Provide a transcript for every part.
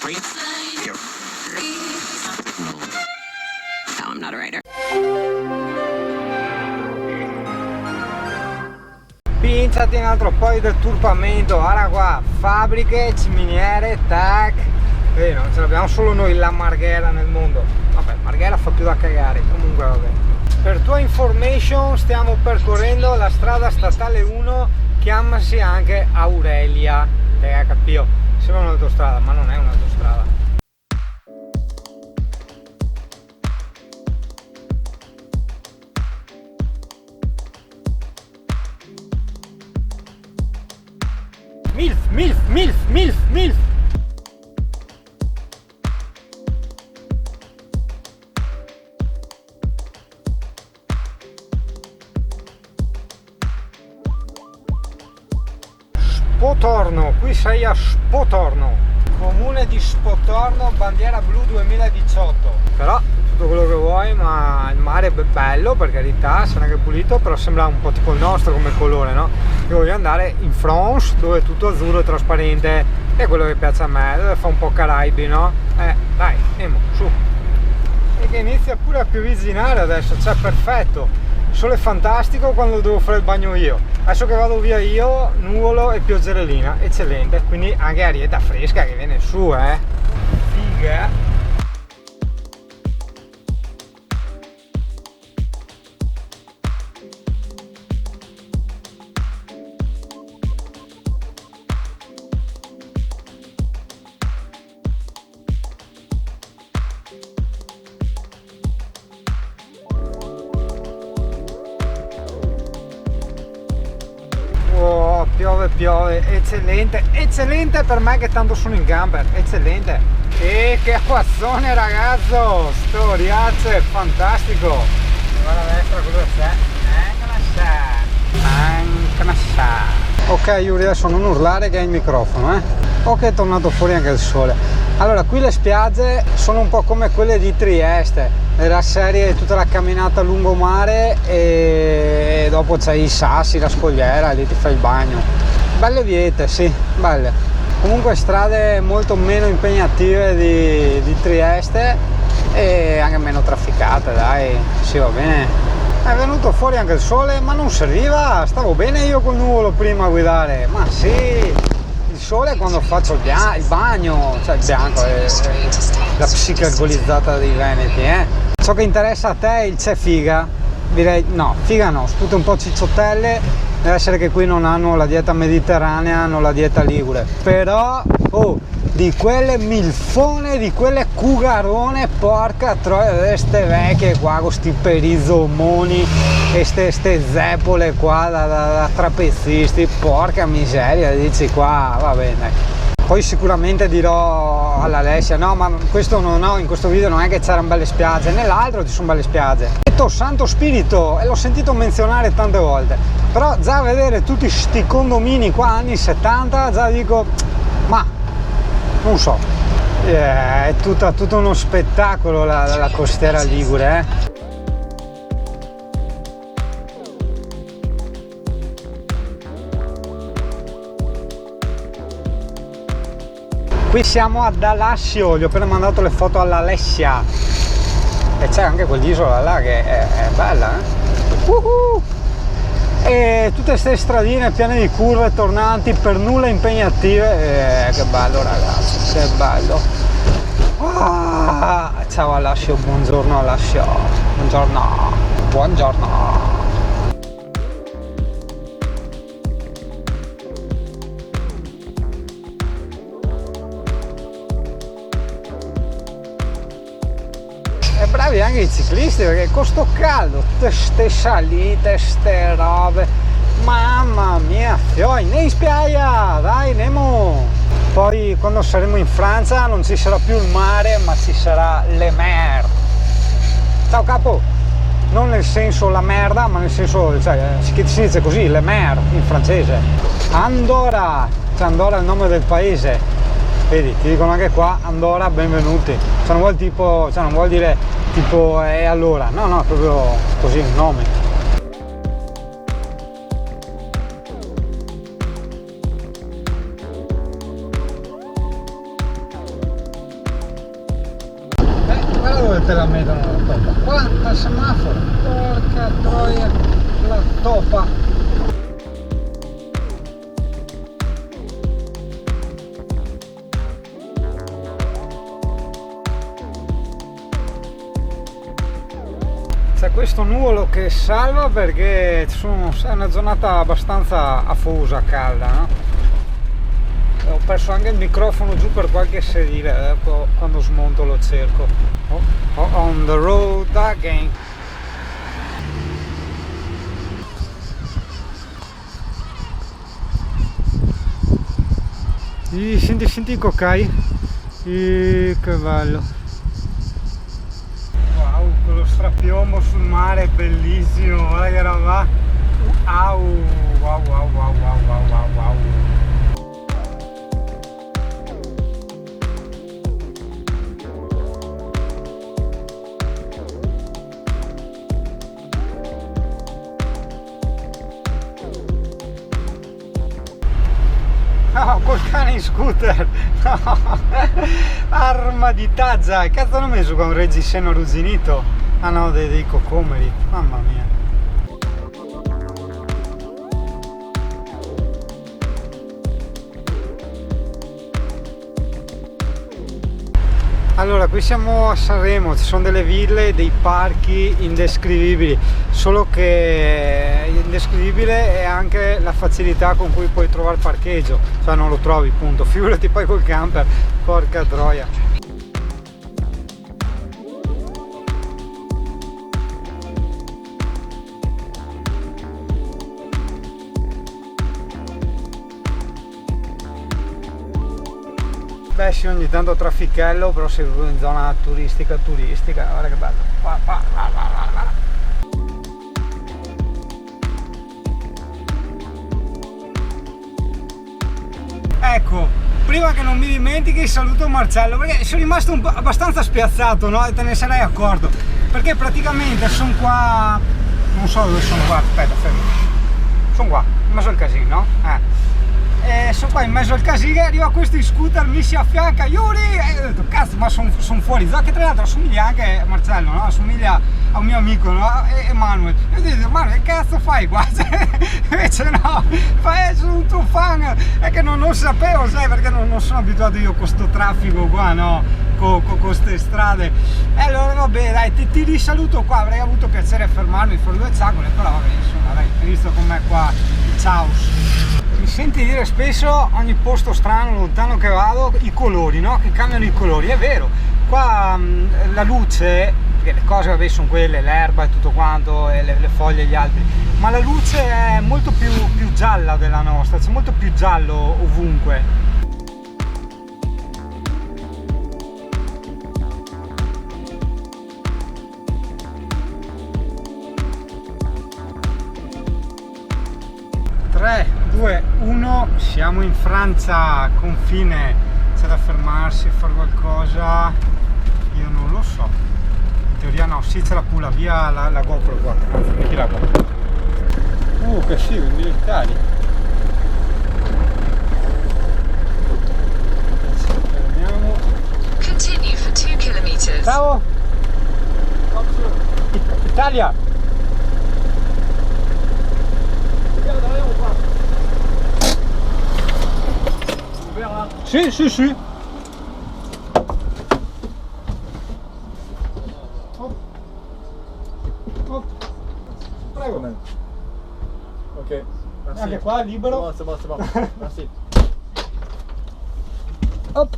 No, I'm not a writer. Pinzati un altro po' del turbamento, guarda qua, fabbriche, ciminiere, tac. Vedi, non ce l'abbiamo solo noi la Marghera nel mondo. Vabbè, Marghera fa più da cagare, comunque vabbè. Per tua information stiamo percorrendo la strada statale 1, chiamasi anche Aurelia. Te capito? Sembra un'autostrada, ma non è un'autostrada. Milf, milf, milf, milf, milf. Spotorno, qui sei a Spotorno, comune di Spotorno, bandiera blu 2018. Però tutto quello che vuoi, ma il mare è bello, per carità, se non è che pulito, però sembra un po' tipo il nostro come colore, no? Io voglio andare in France, dove è tutto azzurro e trasparente, è quello che piace a me, dove fa un po' Caraibi, no? Dai, andiamo, su. E che inizia pure a piovigginare adesso, cioè perfetto. Il sole è fantastico quando devo fare il bagno io. Adesso che vado via io, nuvolo e pioggerellina, eccellente. Quindi anche arietta fresca che viene su, figa. Piove, eccellente, eccellente per me che tanto sono in camper, eccellente. E che acquazzone ragazzo, storiazze, fantastico. Guarda a destra cosa c'è, ok Yuri, adesso non urlare che hai il microfono, ok, è tornato fuori anche il sole. Allora, qui le spiagge sono un po' come quelle di Trieste, nella serie tutta la camminata lungomare e dopo c'hai i sassi, la scogliera, lì ti fai il bagno. Belle viete, sì, belle. Comunque strade molto meno impegnative di Trieste e anche meno trafficate, dai, sì, va bene. È venuto fuori anche il sole, ma non serviva, stavo bene io col nuvolo prima a guidare, ma sì, il sole quando faccio il bagno, cioè il bianco, è la psiche alcolizzata dei veneti, Ciò che interessa a te è il c'è figa? Direi no, figa no, tutte un po' cicciottelle. Deve essere che qui non hanno la dieta mediterranea, hanno la dieta ligure, però di quelle milfone, di quelle cugarone, porca troia, ste vecchie qua con sti perizzomoni e ste zeppole qua da trapezzisti, porca miseria, dici qua, va bene. Poi sicuramente dirò all'Alessia, no, ma questo no, in questo video non è che c'erano belle spiagge, nell'altro ci sono belle spiagge. Detto Santo Spirito, e l'ho sentito menzionare tante volte, però già vedere tutti sti condomini qua anni 70, già dico, ma non so, è tutto uno spettacolo la costiera ligure, Qui siamo ad Alassio, gli ho appena mandato le foto all'Alessia e c'è anche quell'isola là che è bella, E tutte queste stradine piene di curve tornanti per nulla impegnative, che bello ragazzi, che bello. Ciao Alassio, buongiorno Alassio, buongiorno. Bravi anche i ciclisti, perché con sto caldo, tutte ste salite, ste robe, mamma mia, fioi, ne in spiaggia, dai, andiamo. Poi quando saremo in Francia non ci sarà più il mare, ma ci sarà le mer. Ciao capo, non nel senso la merda, ma nel senso, cioè, si dice così, le mer in francese. Andorra, cioè Andorra è il nome del paese, vedi, ti dicono anche qua, Andorra, benvenuti. Cioè non vuol tipo, cioè non vuol dire tipo allora, no, proprio così il nome. te la mettono la toppa. Quanta semaforo, porca troia, la toppa. C'è questo nuvolo che salva perché è una giornata abbastanza afosa, calda, no? Ho perso anche il microfono giù per qualche sedile, quando smonto lo cerco. On the road again. Senti i cocai? Che bello. Quello strapiombo sul mare è bellissimo, guarda che roba. Wow, wow, wow, wow, wow, wow, wow. No, col cane in scooter, no. Arma di tazza, cazzo hanno messo qua un reggiseno arrugginito? Ah no, dei cocomeri, mamma mia. Allora, qui siamo a Sanremo, ci sono delle ville, dei parchi indescrivibili, solo che indescrivibile è anche la facilità con cui puoi trovare parcheggio, cioè non lo trovi, punto, figurati poi col camper, porca troia. Beh sì, ogni tanto traffichello, però sei in zona turistica, guarda che bello. Ecco, prima che non mi dimentichi saluto Marcello, perché sono rimasto abbastanza spiazzato, no? E te ne sarai accorto, perché praticamente sono qua, non so dove sono qua, aspetta, fermo. Sono qua, in mezzo al casino, no? Sono qua in mezzo al casino, arriva questo in scooter, mi si affianca, Yuri, e ho detto cazzo, ma sono fuori zona, che tra l'altro assomiglia anche a Marcello, no? Assomiglia a un mio amico, no? Emanuele. E ho detto, Emanuele, che cazzo fai qua? Invece no, sono un tuo fan, è che non sapevo, sai, perché non sono abituato io con questo traffico qua, no? Con queste strade. E allora vabbè, dai, ti risaluto qua, avrei avuto piacere a fermarmi fuori due zaccole, però vabbè, insomma, dai, hai visto com'è qua il caos. Mi senti dire spesso, ogni posto strano, lontano che vado, i colori, no? Che cambiano i colori, è vero, qua la luce, perché le cose vabbè sono quelle, l'erba e tutto quanto, e le foglie e gli alberi, ma la luce è molto più gialla della nostra, c'è molto più giallo ovunque. Tre, 2, 1, siamo in Francia, confine, c'è da fermarsi, fare qualcosa, io non lo so, in teoria no, sì c'è la pula, via la GoPro qua, metti la GoPro. Che figo, i militari. Ci fermiamo. Continue for 2 kilometers. Ciao! Italia! Sì, sì, sì. Prego. Ok, merci. Anche qua libero. C'est bon, merci. Hop.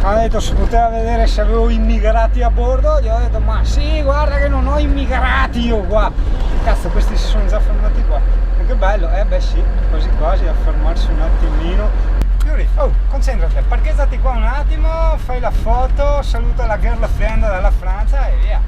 Ha detto si poteva vedere se avevo immigrati a bordo, gli ho detto ma sì, guarda che non ho immigrati io qua. Cazzo, questi si sono già fermati qua. E che bello, beh sì, quasi quasi a fermarsi un attimino. Yuri, concentrati, parcheggiati qua un attimo, fai la foto, saluta la girlfriend dalla Francia e via.